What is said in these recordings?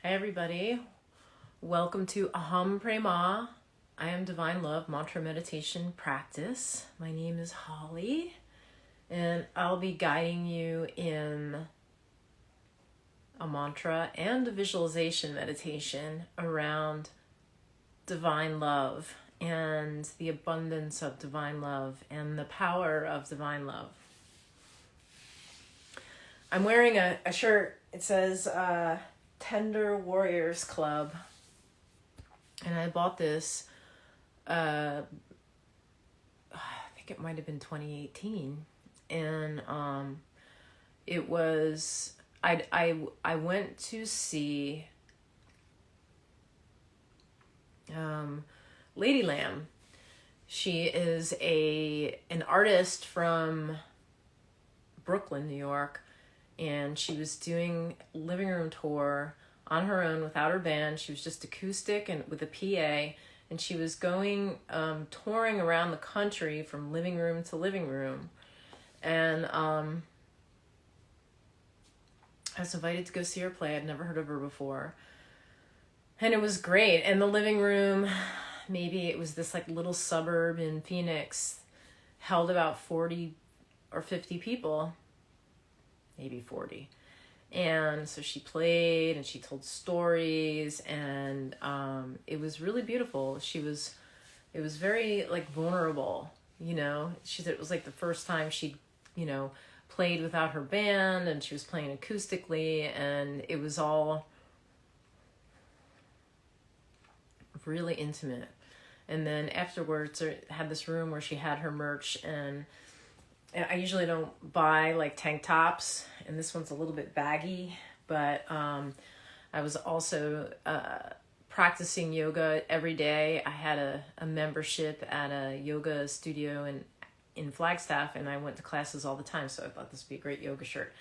Hi everybody, welcome to aham, prema. I am Divine Love Mantra Meditation Practice. My name is Holly, and I'll be guiding you in a mantra and a visualization meditation around divine love and the abundance of divine love and the power of divine love. I'm wearing a shirt. It says Tender Warriors Club, and I bought this I think it might have been 2018, and it was I went to see Lady Lamb. She is an artist from Brooklyn, New York, and she was doing living room tour on her own without her band. She was just acoustic and with a PA, and she was going touring around the country from living room to living room. And I was invited to go see her play. I'd never heard of her before, and it was great. And the living room, maybe it was this like little suburb in Phoenix, held about 40 or 50 people, maybe 40. And so she played and she told stories, and it was really beautiful. It was very like vulnerable, you know. She said it was like the first time she, played without her band, and she was playing acoustically, and it was all really intimate. And then afterwards, I had this room where she had her merch, and I usually don't buy like tank tops, and this one's a little bit baggy, but I was also practicing yoga every day. I had a membership at a yoga studio in Flagstaff, and I went to classes all the time, so I thought this would be a great yoga shirt.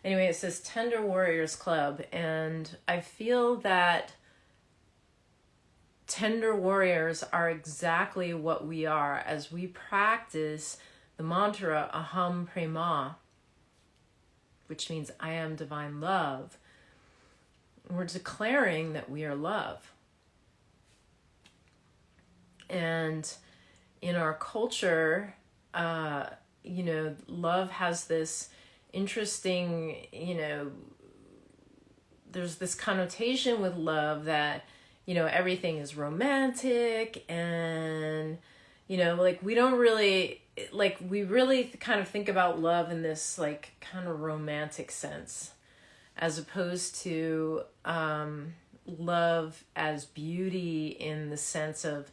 Anyway, it says Tender Warriors Club, and I feel that tender warriors are exactly what we are as we practice the mantra aham, prema, which means I am divine love. We're declaring that we are love. And in our culture, love has this interesting, there's this connotation with love that, everything is romantic, and, like we don't really, like we really kind of think about love in this like kind of romantic sense, as opposed to love as beauty in the sense of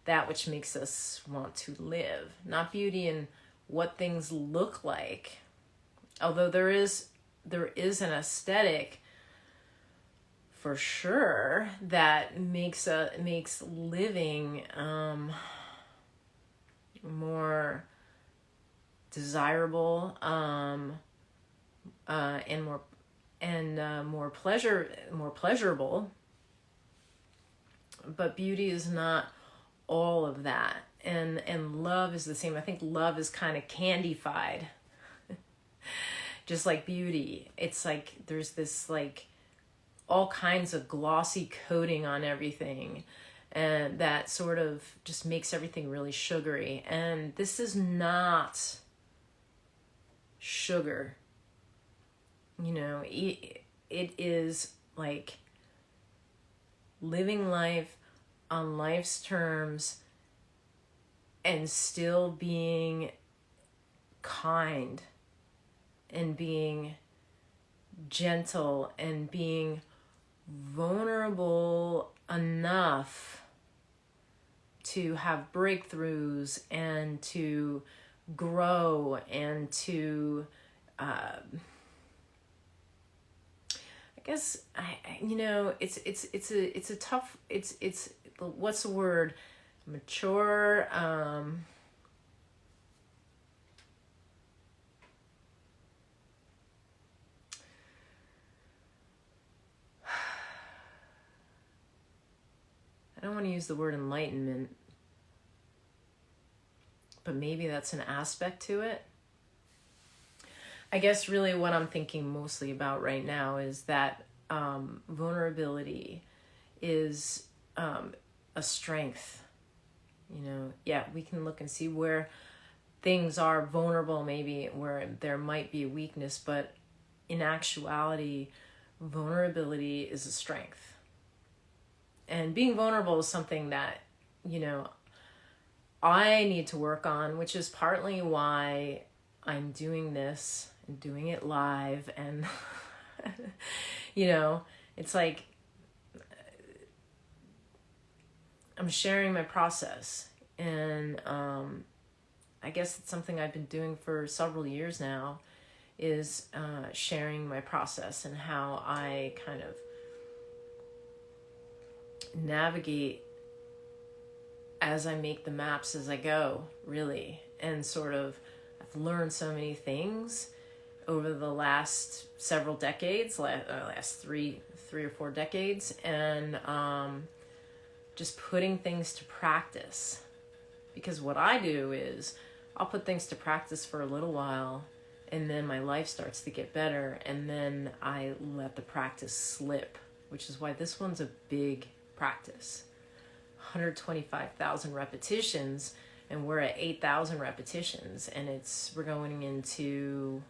that which makes us want to live, not beauty in what things look like. Although there is an aesthetic for sure that makes living more desirable and more pleasurable. But beauty is not all of that, and love is the same. I think love is kind of candified, just like beauty. It's like there's this like all kinds of glossy coating on everything, and that sort of just makes everything really sugary. And this is not sugar. It is like living life on life's terms and still being kind and being gentle and being vulnerable enough to have breakthroughs and to grow and to I guess it's a tough, it's what's the word, mature, I don't want to use the word enlightenment, but maybe that's an aspect to it. I guess really what I'm thinking mostly about right now is that vulnerability is a strength. Yeah, we can look and see where things are vulnerable, maybe where there might be a weakness, but in actuality, vulnerability is a strength. And being vulnerable is something that, I need to work on, which is partly why I'm doing this and doing it live. And, it's like I'm sharing my process. And I guess it's something I've been doing for several years now, is sharing my process and how I kind of navigate as I make the maps as I go, really. And sort of, I've learned so many things over the last several decades, last three or four decades, and just putting things to practice. Because what I do is I'll put things to practice for a little while, and then my life starts to get better, and then I let the practice slip, which is why this one's a big practice. 125,000 repetitions, and we're at 8,000 repetitions, and we're going into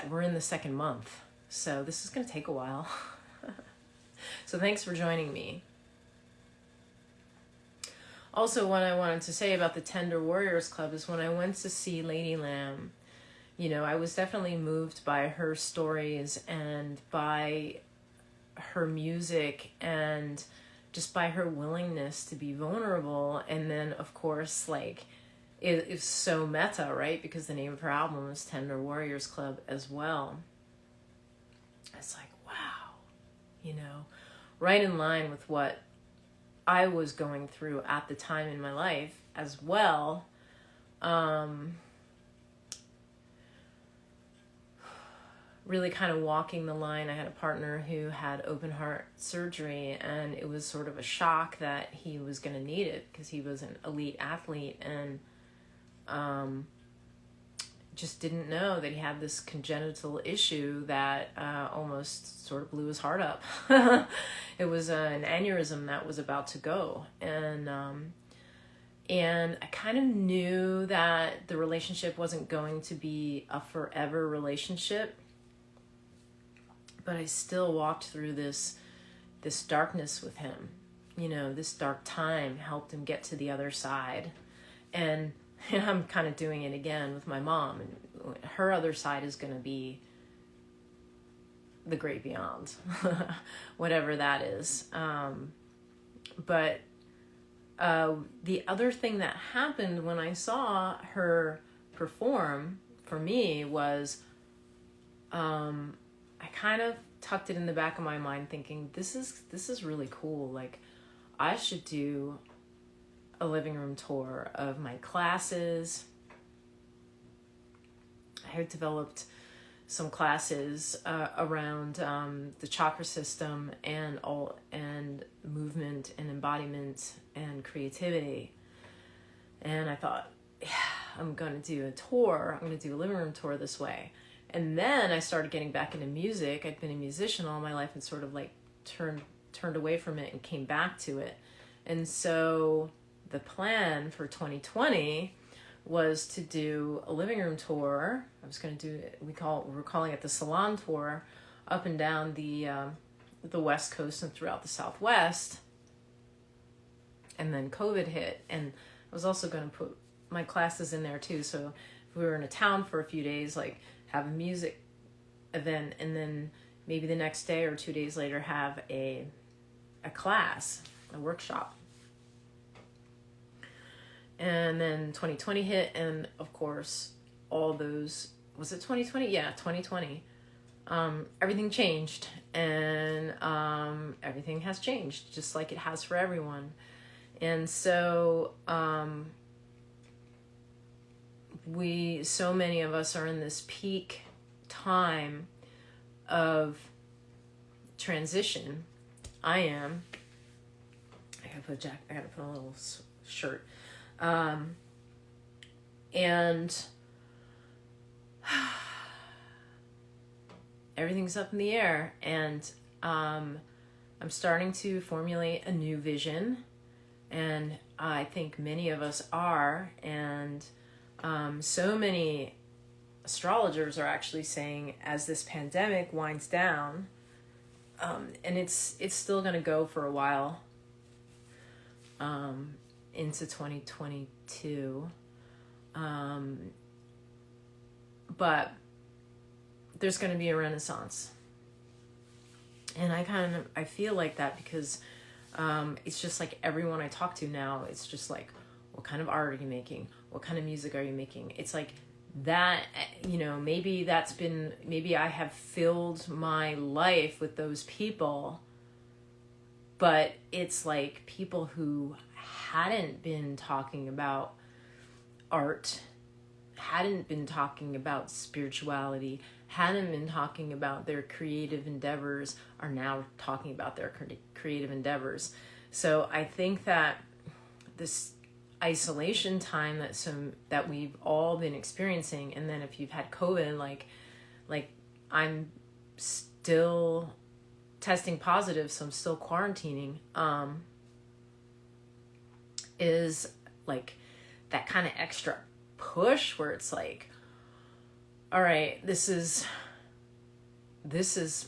we're in the second month, so this is going to take a while. So thanks for joining me. Also, what I wanted to say about the Tender Warriors Club is when I went to see Lady Lamb, I was definitely moved by her stories and by her music and just by her willingness to be vulnerable. And then, of course, it's so meta, right? Because the name of her album is Tender Warriors Club as well. It's like, wow, right in line with what I was going through at the time in my life as well. Really kind of walking the line. I had a partner who had open heart surgery, and it was sort of a shock that he was going to need it because he was an elite athlete, and just didn't know that he had this congenital issue that almost sort of blew his heart up. It was an aneurysm that was about to go. And I kind of knew that the relationship wasn't going to be a forever relationship, but I still walked through this darkness with him. This dark time helped him get to the other side. And I'm kind of doing it again with my mom, and her other side is going to be the great beyond, whatever that is. But the other thing that happened when I saw her perform for me was I kind of tucked it in the back of my mind thinking, this is really cool. Like, I should do a living room tour of my classes. I had developed some classes around the chakra system and movement and embodiment and creativity. And I thought, yeah, I'm going to do a tour. I'm going to do a living room tour this way. And then I started getting back into music. I'd been a musician all my life and sort of turned away from it and came back to it. And so the plan for 2020 was to do a living room tour. I was going to do it. We're calling it the salon tour, up and down the West Coast and throughout the Southwest. And then COVID hit, and I was also going to put my classes in there too. So if we were in a town for a few days, have a music event, and then maybe the next day or 2 days later have a class, a workshop. And then 2020 hit, and of course, all those, was it 2020? Yeah, 2020. Everything changed, and everything has changed, just like it has for everyone. And so so many of us are in this peak time of transition. I am. I gotta put a little shirt. And everything's up in the air. And I'm starting to formulate a new vision, and I think many of us are. And so many astrologers are actually saying, as this pandemic winds down, and it's still going to go for a while, into 2022, but there's going to be a renaissance. And I feel like that because it's just like everyone I talk to now, it's just like, what kind of art are you making? What kind of music are you making? It's like that, maybe I have filled my life with those people, but it's like people who hadn't been talking about art, hadn't been talking about spirituality, hadn't been talking about their creative endeavors, are now talking about their creative endeavors. So I think that this isolation time that we've all been experiencing, and then if you've had COVID, like I'm still testing positive, so I'm still quarantining, is like that kind of extra push where it's like, all right, this is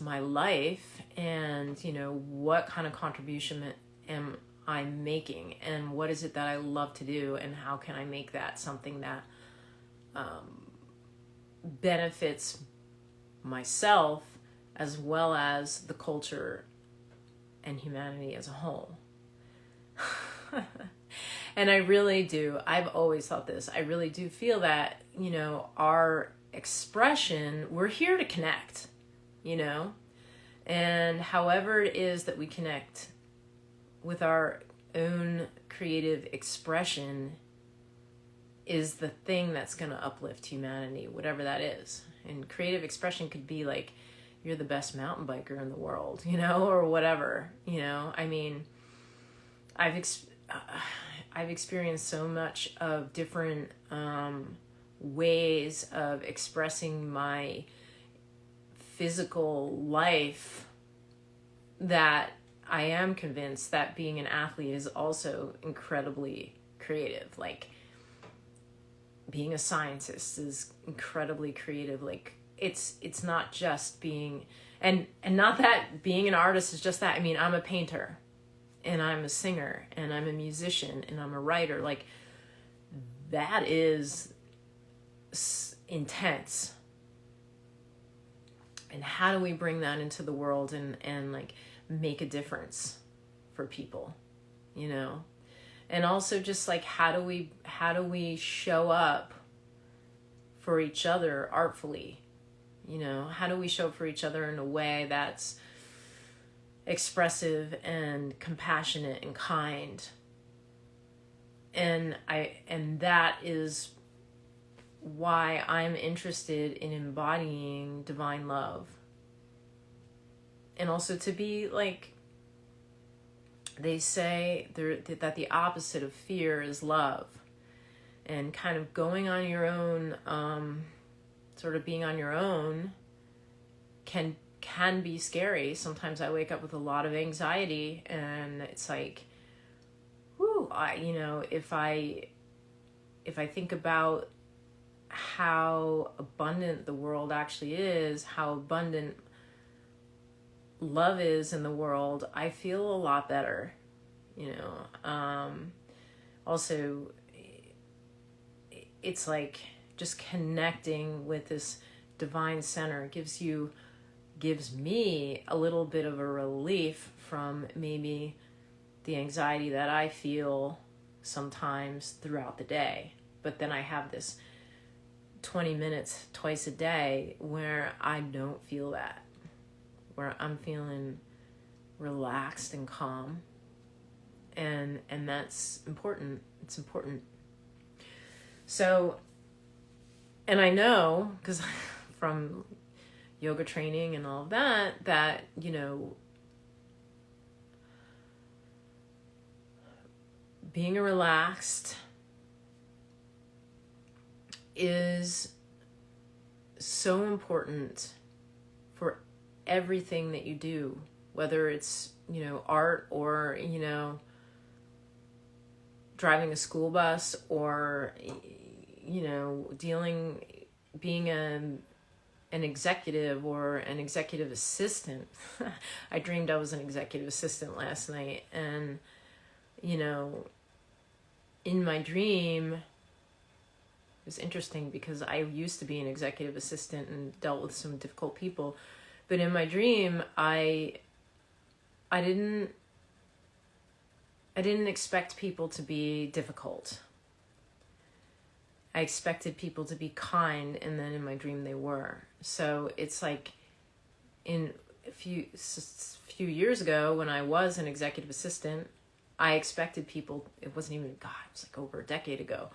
my life, and what kind of contribution am I making, and what is it that I love to do, and how can I make that something that benefits myself as well as the culture and humanity as a whole. And I really do. I've always thought this. I really do feel that, our expression, we're here to connect, and however it is that we connect with our own creative expression is the thing that's going to uplift humanity, whatever that is. And creative expression could be like, you're the best mountain biker in the world, or whatever, I mean, I've experienced so much of different ways of expressing my physical life that I am convinced that being an athlete is also incredibly creative. Like, being a scientist is incredibly creative. Like, it's not just being, and not that being an artist is just that. I mean, I'm a painter, and I'm a singer, and I'm a musician, and I'm a writer. Like, that is intense. And how do we bring that into the world and like make a difference for people, And also just like, how do we show up for each other artfully? How do we show up for each other in a way that's expressive and compassionate and kind? And that is why I'm interested in embodying divine love. And also to be like, they say that the opposite of fear is love. And kind of going on your own, sort of being on your own can be scary. Sometimes I wake up with a lot of anxiety, and it's like, whoo, if I think about how abundant the world actually is, how abundant love is in the world, I feel a lot better, Also, it's like just connecting with this divine center gives me a little bit of a relief from maybe the anxiety that I feel sometimes throughout the day. But then I have this 20 minutes twice a day where I don't feel that, where I'm feeling relaxed and calm, and that's important. It's important. So, and I know, because from yoga training and all of that being relaxed is so important for everything that you do, whether it's, art or, driving a school bus or, being an executive or an executive assistant. I dreamed I was an executive assistant last night. And, in my dream, it was interesting because I used to be an executive assistant and dealt with some difficult people. But in my dream, I didn't expect people to be difficult. I expected people to be kind, and then in my dream they were. So it's like in a few years ago when I was an executive assistant, I expected people, it wasn't even, God, it was like over a decade ago.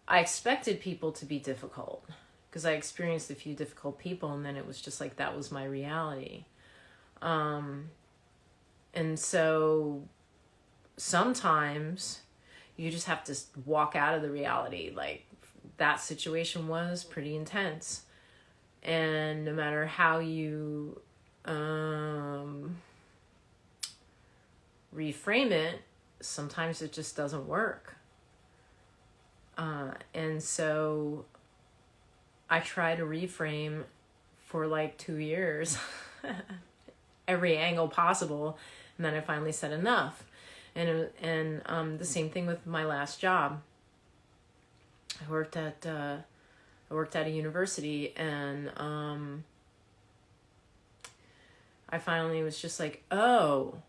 I expected people to be difficult because I experienced a few difficult people, and then it was just like that was my reality. And so sometimes you just have to walk out of the reality. Like, that situation was pretty intense. And no matter how you reframe it, sometimes it just doesn't work. And so I try to reframe for like 2 years, every angle possible. And then I finally said enough. And the same thing with my last job. I worked at a university, and I finally was just like, oh,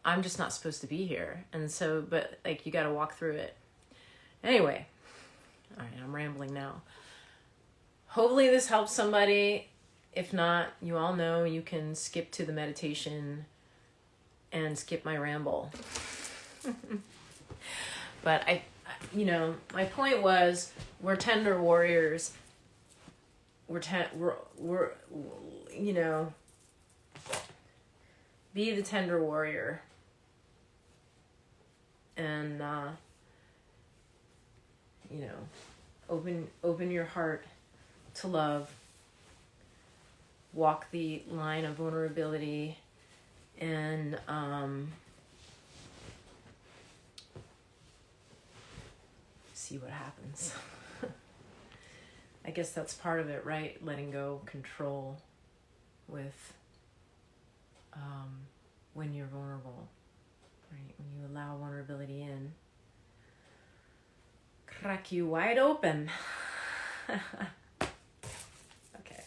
I'm just not supposed to be here. And so, but like, you got to walk through it. Anyway, all right, I'm rambling now. Hopefully this helps somebody. If not, you all know you can skip to the meditation and skip my ramble. But my point was, we're tender warriors. Be the tender warrior. And, open your heart to love. Walk the line of vulnerability, and see what happens. I guess that's part of it, right? Letting go control with when you're vulnerable, right? When you allow vulnerability in, crack you wide open. Okay.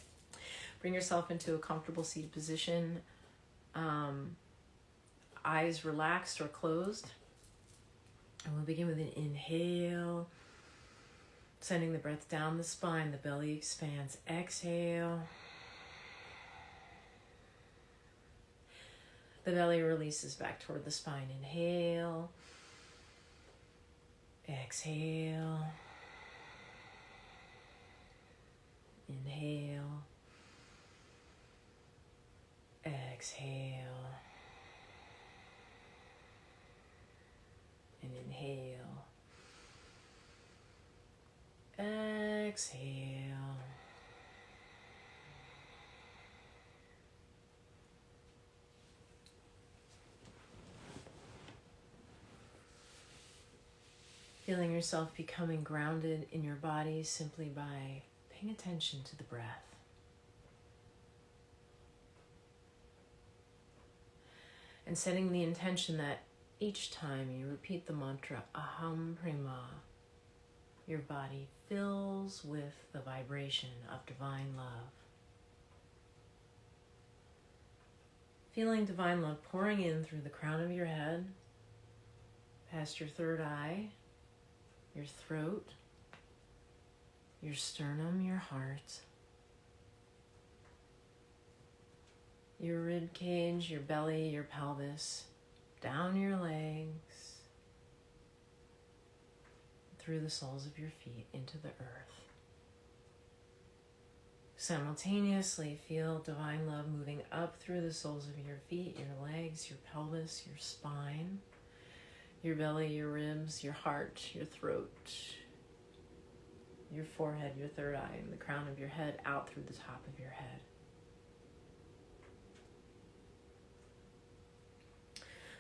Bring yourself into a comfortable seated position. Eyes relaxed or closed. And we'll begin with an inhale, sending the breath down the spine, the belly expands. Exhale. The belly releases back toward the spine. Inhale. Exhale. Inhale. Exhale. And inhale. Exhale. Feeling yourself becoming grounded in your body simply by paying attention to the breath. And setting the intention that each time you repeat the mantra, aham, prema, your body fills with the vibration of divine love. Feeling divine love pouring in through the crown of your head, past your third eye, your throat, your sternum, your heart, your rib cage, your belly, your pelvis, down your legs, through the soles of your feet into the earth. Simultaneously feel divine love moving up through the soles of your feet, your legs, your pelvis, your spine, your belly, your ribs, your heart, your throat, your forehead, your third eye, and the crown of your head out through the top of your head.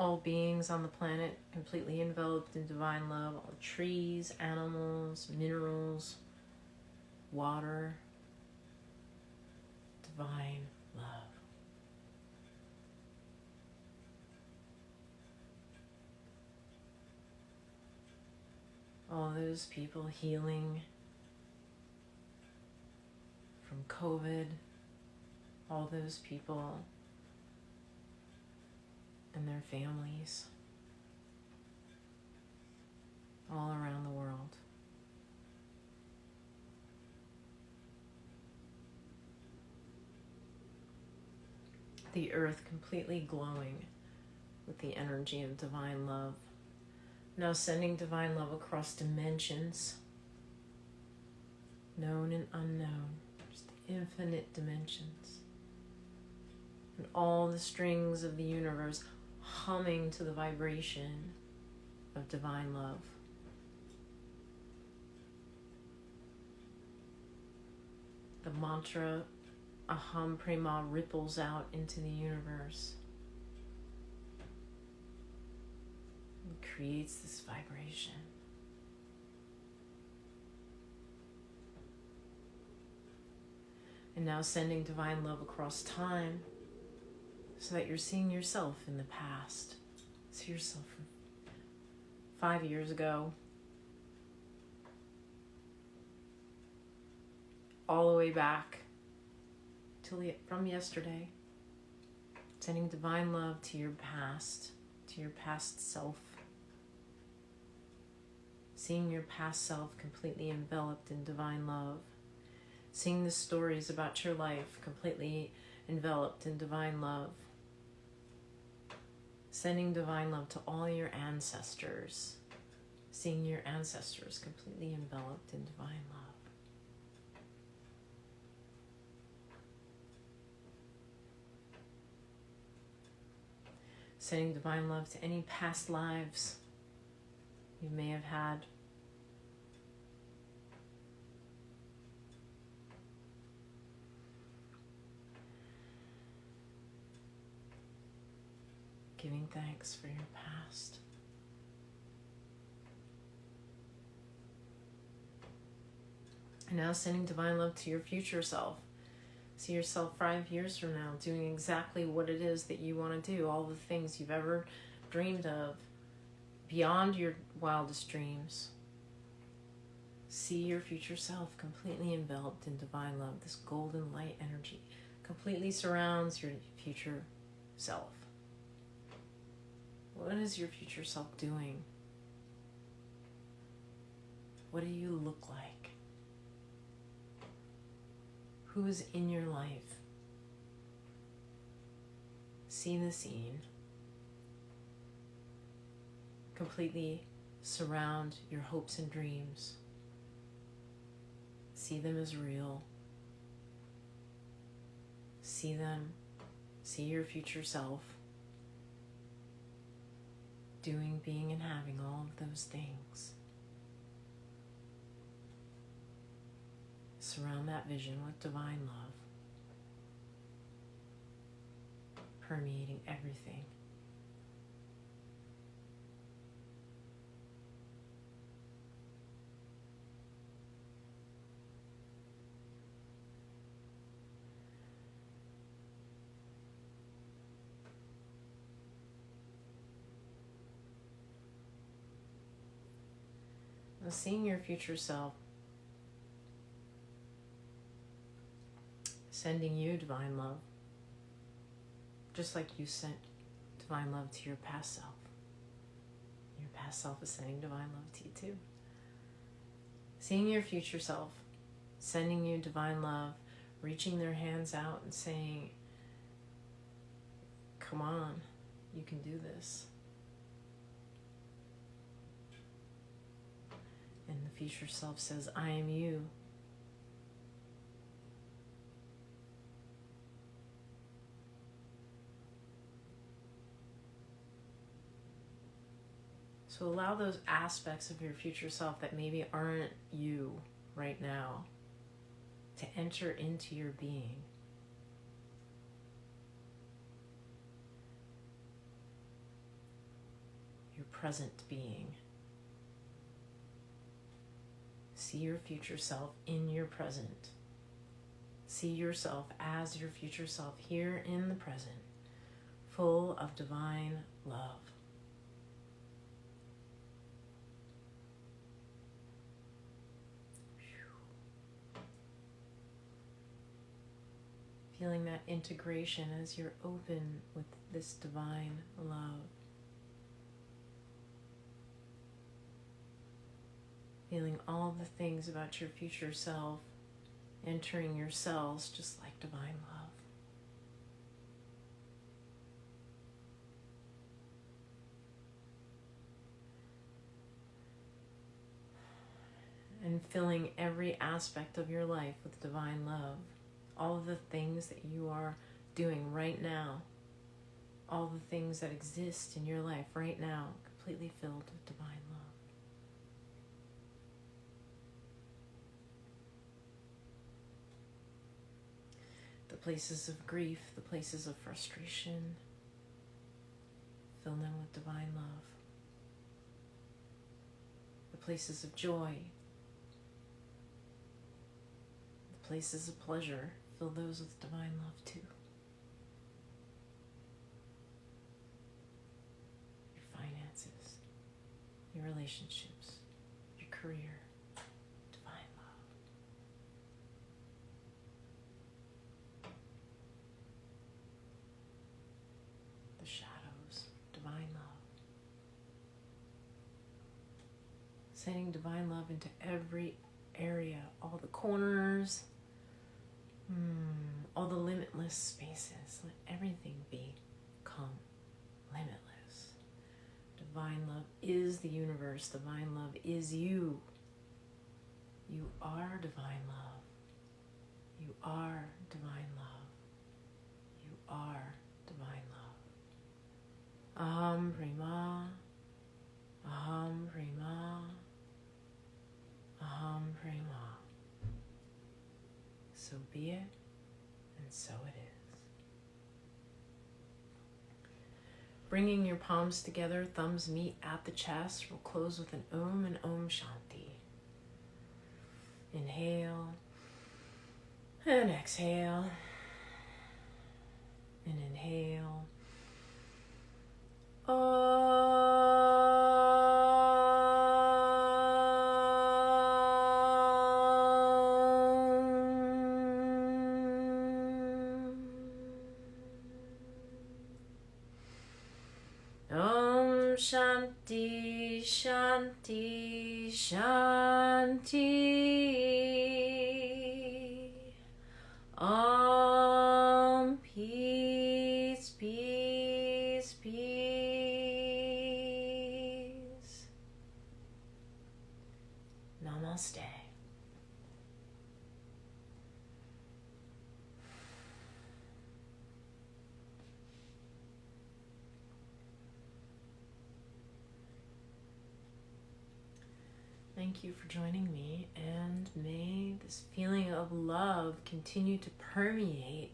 all beings on the planet completely enveloped in divine love, all trees, animals, minerals, water, divine love. All those people healing from COVID, all those people and their families all around the world. The earth completely glowing with the energy of divine love. Now sending divine love across dimensions, known and unknown, just infinite dimensions. And all the strings of the universe humming to the vibration of divine love. The mantra aham, prema ripples out into the universe. It creates this vibration. And now sending divine love across time so that you're seeing yourself in the past. See yourself from 5 years ago, all the way back from yesterday, sending divine love to your past self, seeing your past self completely enveloped in divine love, seeing the stories about your life completely enveloped in divine love, sending divine love to all your ancestors, seeing your ancestors completely enveloped in divine love. Sending divine love to any past lives you may have had. Giving thanks for your past. And now sending divine love to your future self. See yourself 5 years from now doing exactly what it is that you want to do, all the things you've ever dreamed of, beyond your wildest dreams. See your future self completely enveloped in divine love. This golden light energy completely surrounds your future self. What is your future self doing? What do you look like? Who is in your life? See the scene. Completely surround your hopes and dreams. See them as real. See them. See your future self doing, being, and having all of those things. Surround that vision with divine love, permeating everything. Now, seeing your future self sending you divine love, just like you sent divine love to your past self. Your past self is sending divine love to you too. Seeing your future self sending you divine love, reaching their hands out and saying, come on, you can do this. And the future self says, I am you. So allow those aspects of your future self that maybe aren't you right now to enter into your being. present being. See your future self in your present. See yourself as your future self here in the present, full of divine love. Feeling that integration as you're open with this divine love. Feeling all the things about your future self entering your cells just like divine love. And filling every aspect of your life with divine love. All of the things that you are doing right now, all the things that exist in your life right now, completely filled with divine love. The places of grief, the places of frustration, fill them with divine love. The places of joy, the places of pleasure, fill those with divine love too. Your finances, your relationships, your career, divine love. The shadows, divine love. Sending divine love into every area, all the corners, all the limitless spaces. Let everything become limitless. Divine love is the universe. Divine love is you. You are divine love. You are divine love. You are divine love. Aham, prema. Aham, prema. Aham, prema. So be it, and so it is. Bringing your palms together, thumbs meet at the chest. We'll close with an Om and Om Shanti. Inhale and exhale. And inhale. Om Shanti, Shanti, Shanti. Om peace, peace, peace. Namaste. Thank you for joining me, and may this feeling of love continue to permeate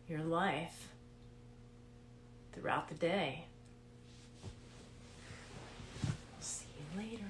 your life throughout the day. See you later.